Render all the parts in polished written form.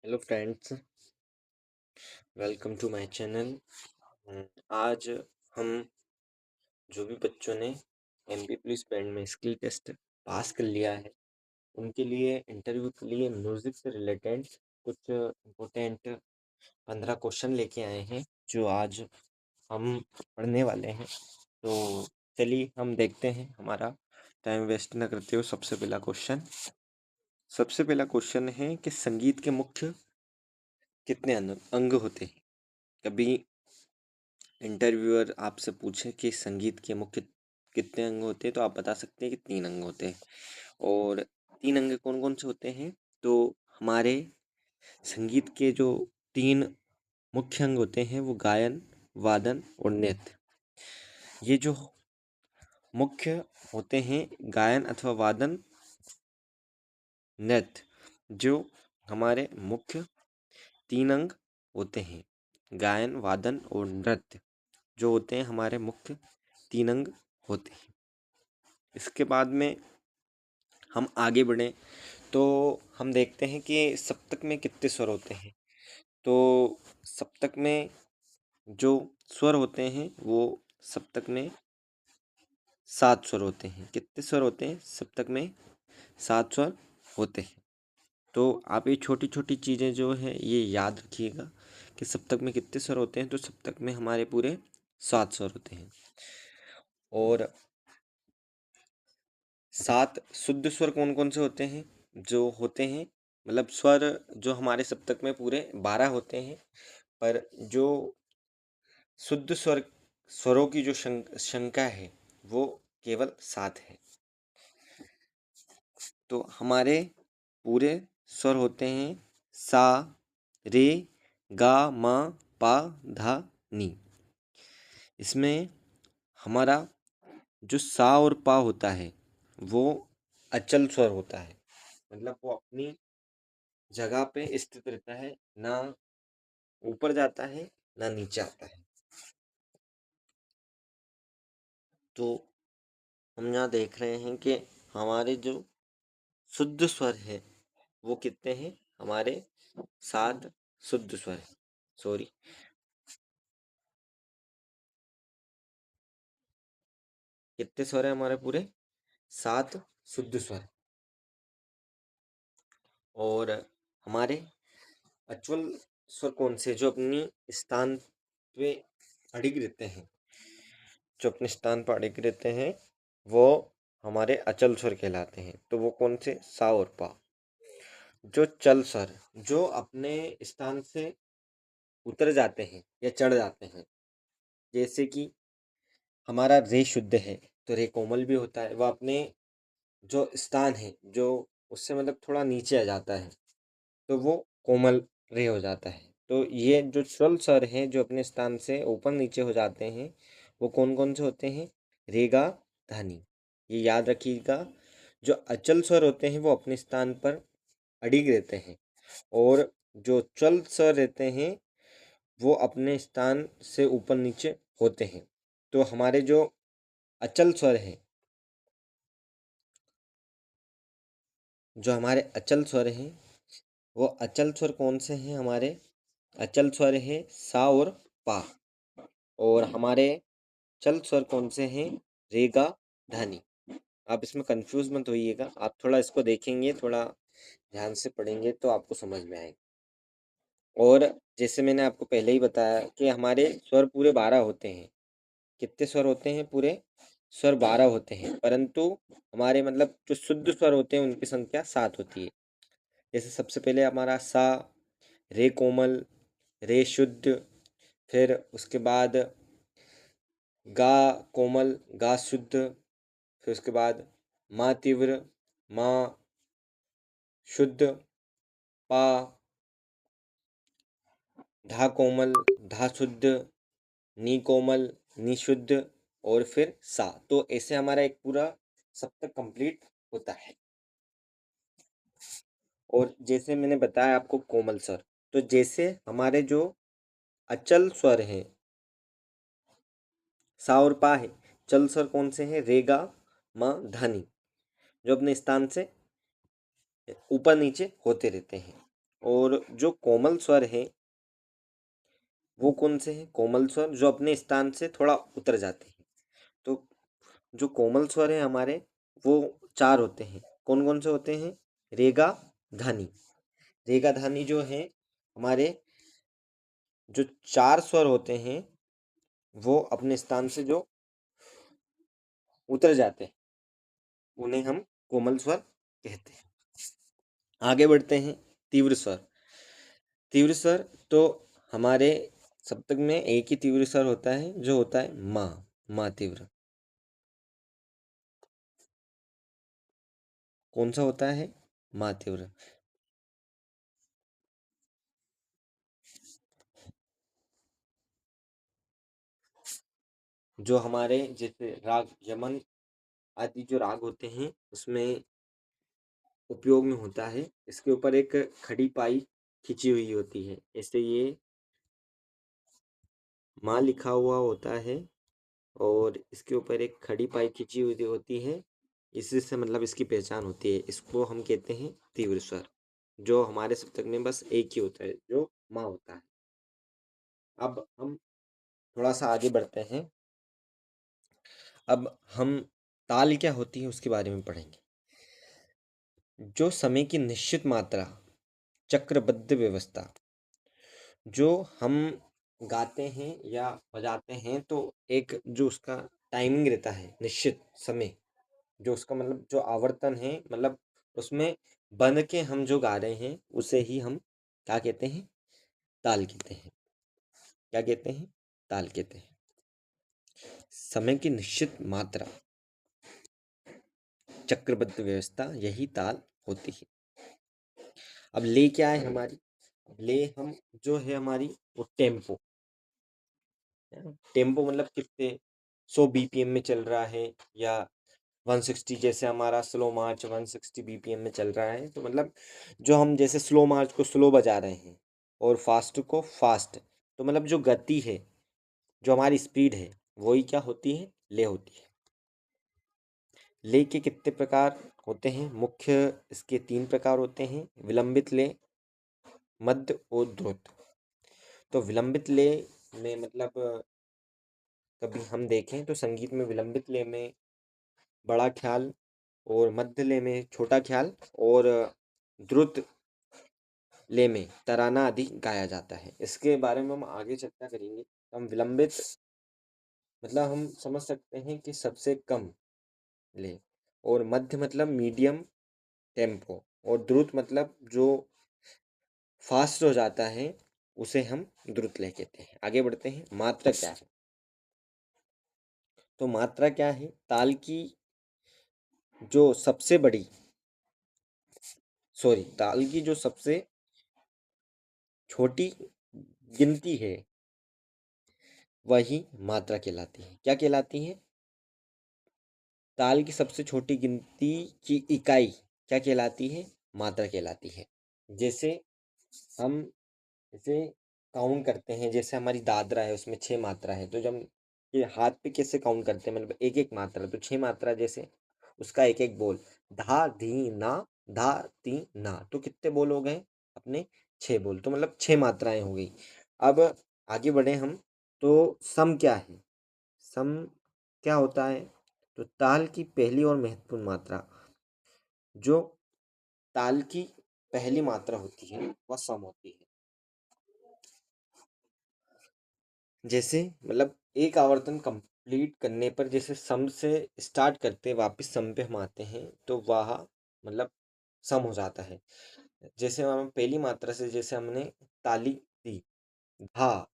Hello friends, welcome to my channel. आज हम जो भी बच्चों ने एमपी पुलिस बैंड में स्किल टेस्ट पास कर लिया है उनके लिए इंटरव्यू के लिए म्यूज़िक से रिलेटेड कुछ इम्पोर्टेंट 15 क्वेश्चन लेके आए हैं जो आज हम पढ़ने वाले हैं। तो चलिए हम देखते हैं, हमारा टाइम वेस्ट ना करते हुए सबसे पहला क्वेश्चन है कि संगीत के मुख्य कितने अंग होते हैं। कभी इंटरव्यूअर आपसे पूछे कि संगीत के मुख्य कितने अंग होते हैं तो आप बता सकते हैं कि 3 अंग होते हैं। और 3 अंग कौन-कौन से होते हैं? तो हमारे संगीत के जो 3 मुख्य अंग होते हैं वो गायन, वादन और नृत्य। ये जो मुख्य होते हैं गायन अथवा वादन, नृत्य, जो हमारे मुख्य 3 अंग होते हैं। गायन, वादन और नृत्य जो होते हैं हमारे मुख्य 3 अंग होते हैं। इसके बाद में हम आगे बढ़ें तो हम देखते हैं कि सप्तक में कितने स्वर होते हैं। तो सप्तक में जो स्वर होते हैं वो सप्तक में 7 स्वर होते हैं। कितने स्वर होते हैं? सप्तक में 7 स्वर होते हैं। तो आप ये छोटी-छोटी चीज़ें जो हैं ये याद रखिएगा कि सप्तक में कितने स्वर होते हैं। तो सप्तक में हमारे पूरे 7 स्वर होते हैं। और 7 शुद्ध स्वर कौन-कौन से होते हैं? जो होते हैं मतलब स्वर जो हमारे सप्तक में पूरे 12 होते हैं, पर जो शुद्ध स्वरों की जो संख्या है वो केवल 7 है। तो हमारे पूरे स्वर होते हैं सा, रे, गा, मा, पा, धा, नी। इसमें हमारा जो सा और पा होता है वो अचल स्वर होता है, मतलब वो अपनी जगह पे स्थित रहता है, ना ऊपर जाता है ना नीचे आता है। तो हम यहाँ देख रहे हैं कि हमारे जो शुद्ध स्वर है वो कितने हैं? हमारे 7 शुद्ध स्वर है। सॉरी, कितने स्वर है हमारे पूरे? 7 शुद्ध स्वर। और हमारे अचल स्वर कौन से जो अपनी स्थान पे अड़िग रहते हैं? जो अपने स्थान पर अड़िग रहते हैं वो हमारे अचल स्वर कहलाते हैं। तो वो कौन से? सा और पा। जो चल स्वर जो अपने स्थान से उतर जाते हैं या चढ़ जाते हैं, जैसे कि हमारा रे शुद्ध है तो रे कोमल भी होता है, वह अपने जो स्थान है जो उससे मतलब थोड़ा नीचे आ जाता है तो वो कोमल रे हो जाता है। तो ये जो स्वल स्वर हैं जो अपने स्थान से ऊपर नीचे हो जाते हैं वो कौन कौन से होते हैं? रेगा, धानी। ये याद रखिएगा। जो अचल स्वर होते हैं वो अपने स्थान पर अडिग रहते हैं, और जो चल स्वर रहते हैं वो अपने स्थान से ऊपर नीचे होते हैं। तो हमारे जो अचल स्वर हैं, जो हमारे अचल स्वर हैं वो अचल स्वर कौन से हैं? हमारे अचल स्वर है सा और पा। और हमारे चल स्वर कौन से हैं? रेगा, धानी। आप इसमें कंफ्यूज मत होइएगा, आप थोड़ा इसको देखेंगे, थोड़ा ध्यान से पढ़ेंगे तो आपको समझ में आएगा। और जैसे मैंने आपको पहले ही बताया कि हमारे स्वर पूरे 12 होते हैं। कितने स्वर होते हैं? पूरे स्वर 12 होते हैं, परंतु हमारे मतलब जो शुद्ध स्वर होते हैं उनकी संख्या 7 होती है। जैसे सबसे पहले हमारा सा, रे कोमल, रे शुद्ध, फिर उसके बाद गा कोमल, गा शुद्ध, फिर उसके बाद मा तीव्र, मा शुद्ध, पा, धा कोमल, धा शुद्ध, नी कोमल, नी शुद्ध, और फिर सा। तो ऐसे हमारा एक पूरा सप्तक कंप्लीट होता है। और जैसे मैंने बताया आपको कोमल स्वर, तो जैसे हमारे जो अचल स्वर हैं सा और पा है, चल स्वर कौन से हैं? रेगा, मा, धानी, जो अपने स्थान से ऊपर नीचे होते रहते हैं। और जो कोमल स्वर है वो कौन से हैं? कोमल स्वर जो अपने स्थान से थोड़ा उतर जाते हैं। तो जो कोमल स्वर है हमारे वो चार होते हैं। कौन कौन से होते हैं? रेगा, धानी। रेगा धानी जो है हमारे, जो चार स्वर होते हैं वो अपने स्थान से जो उतर जाते हैं उन्हें हम कोमल स्वर कहते हैं। आगे बढ़ते हैं। तीव्र स्वर। तीव्र स्वर तो हमारे सप्तक में एक ही तीव्र स्वर होता है जो होता है माँ। माँ तीव्र। कौन सा होता है? माँ तीव्र। जो हमारे जैसे राग यमन आदि जो राग होते हैं उसमें उपयोग में होता है। इसके ऊपर एक खड़ी पाई खिंची हुई होती है, ऐसे ये माँ लिखा हुआ होता है और इसके ऊपर एक खड़ी पाई खिंची हुई होती है। इसी से मतलब इसकी पहचान होती है। इसको हम कहते हैं तीव्र स्वर, जो हमारे सप्तक में बस एक ही होता है जो माँ होता है। अब हम थोड़ा सा आगे बढ़ते हैं। अब हम ताल क्या होती है उसके बारे में पढ़ेंगे। जो समय की निश्चित मात्रा, चक्रबद्ध व्यवस्था, जो हम गाते हैं या बजाते हैं तो एक जो उसका टाइमिंग रहता है, निश्चित समय, जो उसका मतलब जो आवर्तन है, मतलब उसमें बंध के हम जो गा रहे हैं उसे ही हम क्या कहते हैं? ताल कहते हैं। क्या कहते हैं? ताल कहते हैं। समय की निश्चित मात्रा, चक्रबद्ध व्यवस्था, यही ताल होती है। अब ले क्या है हमारी? ले हम जो है हमारी वो टेम्पो। टेम्पो मतलब कितने 100 बीपीएम में चल रहा है या 160, जैसे हमारा स्लो मार्च 160 बीपीएम में चल रहा है, तो मतलब जो हम जैसे स्लो मार्च को स्लो बजा रहे हैं और फास्ट को फास्ट, तो मतलब जो गति है, जो हमारी स्पीड है, वही क्या होती है? ले होती है। ले के कितने प्रकार होते हैं? मुख्य इसके 3 प्रकार होते हैं: विलंबित ले, मध्य और द्रुत। तो विलंबित ले में मतलब कभी हम देखें तो संगीत में विलंबित ले में बड़ा ख्याल और मध्य ले में छोटा ख्याल और द्रुत ले में तराना आदि गाया जाता है। इसके बारे में हम आगे चर्चा करेंगे। हम विलंबित मतलब हम समझ सकते हैं कि सबसे कम ले, और मध्य मतलब मीडियम टेम्पो, और द्रुत मतलब जो फास्ट हो जाता है उसे हम द्रुत ले कहते हैं। आगे बढ़ते हैं। मात्रा क्या है? तो मात्रा क्या है? ताल की जो सबसे बड़ी, सॉरी, ताल की जो सबसे छोटी गिनती है वही मात्रा कहलाती है। क्या कहलाती है? ताल की सबसे छोटी गिनती की इकाई क्या कहलाती है? मात्रा कहलाती है। जैसे हम इसे काउंट करते हैं, जैसे हमारी दादरा है उसमें 6 मात्रा है, तो जब हम ये हाथ पे कैसे काउंट करते हैं, मतलब एक एक मात्रा, तो 6 मात्रा, जैसे उसका एक एक बोल, धा धी ना, धा ती ना, तो कितने बोल हो गए अपने? 6 बोल, तो मतलब 6 मात्राएं हो गई। अब आगे बढ़े हम। तो सम क्या है? सम क्या होता है? तो ताल की पहली और महत्वपूर्ण मात्रा, जो ताल की पहली मात्रा होती है वह सम होती है। जैसे मतलब एक आवर्तन कंप्लीट करने पर जैसे सम से स्टार्ट करते वापस सम पे हम आते हैं तो वह मतलब सम हो जाता है। जैसे हम पहली मात्रा से जैसे हमने ताली दी, धा,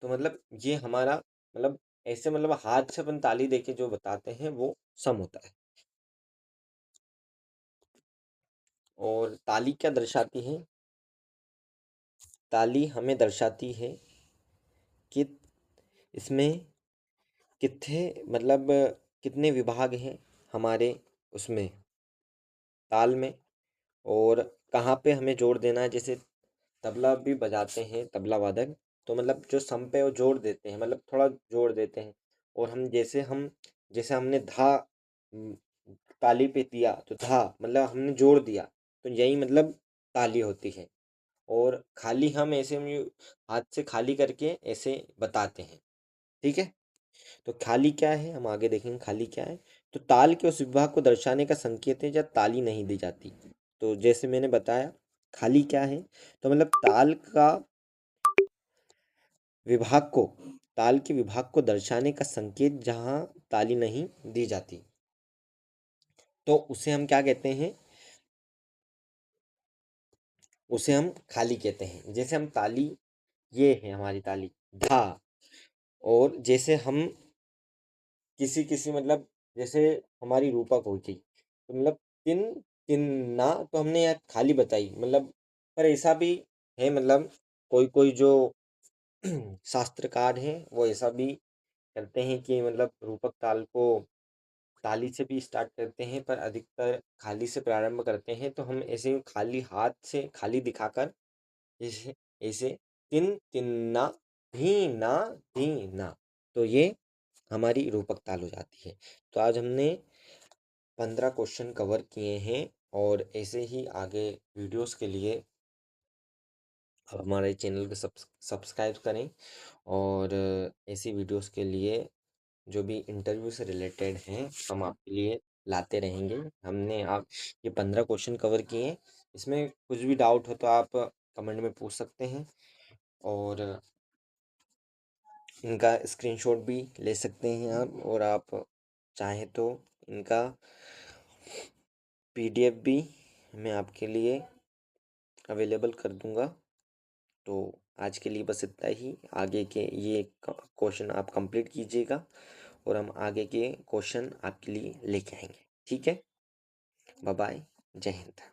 तो मतलब ये हमारा मतलब ऐसे मतलब हाथ से अपन ताली देके जो बताते हैं वो सम होता है। और ताली क्या दर्शाती है? ताली हमें दर्शाती है कि इसमें कितने मतलब कितने विभाग हैं हमारे उसमें ताल में, और कहाँ पे हमें जोड़ देना है। जैसे तबला भी बजाते हैं तबला वादक, तो मतलब जो सम पे वो जोड़ देते हैं, मतलब थोड़ा जोड़ देते हैं। और हम जैसे हमने धा ताली पे दिया तो धा मतलब हमने जोड़ दिया, तो यही मतलब ताली होती है। और खाली हम ऐसे में हाथ से खाली करके ऐसे बताते हैं। ठीक है, तो खाली क्या है, हम आगे देखेंगे खाली क्या है। तो ताल के उस विभाग को दर्शाने का संकेत है जब ताली नहीं दी जाती। तो जैसे मैंने बताया खाली क्या है, तो मतलब विभाग को ताल के विभाग को दर्शाने का संकेत जहाँ ताली नहीं दी जाती, तो उसे हम क्या कहते हैं, उसे हम खाली कहते हैं। जैसे हम ताली, ये है हमारी ताली धा, और जैसे हम किसी किसी मतलब जैसे हमारी रूपक हो गई, तो मतलब तिन तिन्ना, तो हमने यार खाली बताई मतलब। पर ऐसा भी है मतलब कोई कोई जो शास्त्रकार हैं वो ऐसा भी करते हैं कि मतलब रूपक ताल को ताली से भी स्टार्ट करते हैं, पर अधिकतर खाली से प्रारंभ करते हैं। तो हम ऐसे खाली हाथ से खाली दिखाकर ऐसे ऐसे तिन तिन्ना धीना धीना, तो ये हमारी रूपक ताल हो जाती है। तो आज हमने 15 क्वेश्चन कवर किए हैं, और ऐसे ही आगे वीडियोस के लिए आप हमारे चैनल को सब्सक्राइब करें। और ऐसी वीडियोस के लिए जो भी इंटरव्यू से रिलेटेड हैं हम आपके लिए लाते रहेंगे। हमने आप ये 15 क्वेश्चन कवर किए हैं, इसमें कुछ भी डाउट हो तो आप कमेंट में पूछ सकते हैं, और इनका स्क्रीनशॉट भी ले सकते हैं आप, और आप चाहें तो इनका पीडीएफ भी मैं आपके लिए अवेलेबल कर दूंगा। तो आज के लिए बस इतना ही। आगे के ये क्वेश्चन आप कंप्लीट कीजिएगा, और हम आगे के क्वेश्चन आपके लिए लेके आएंगे। ठीक है, बाय बाय, जय हिंद।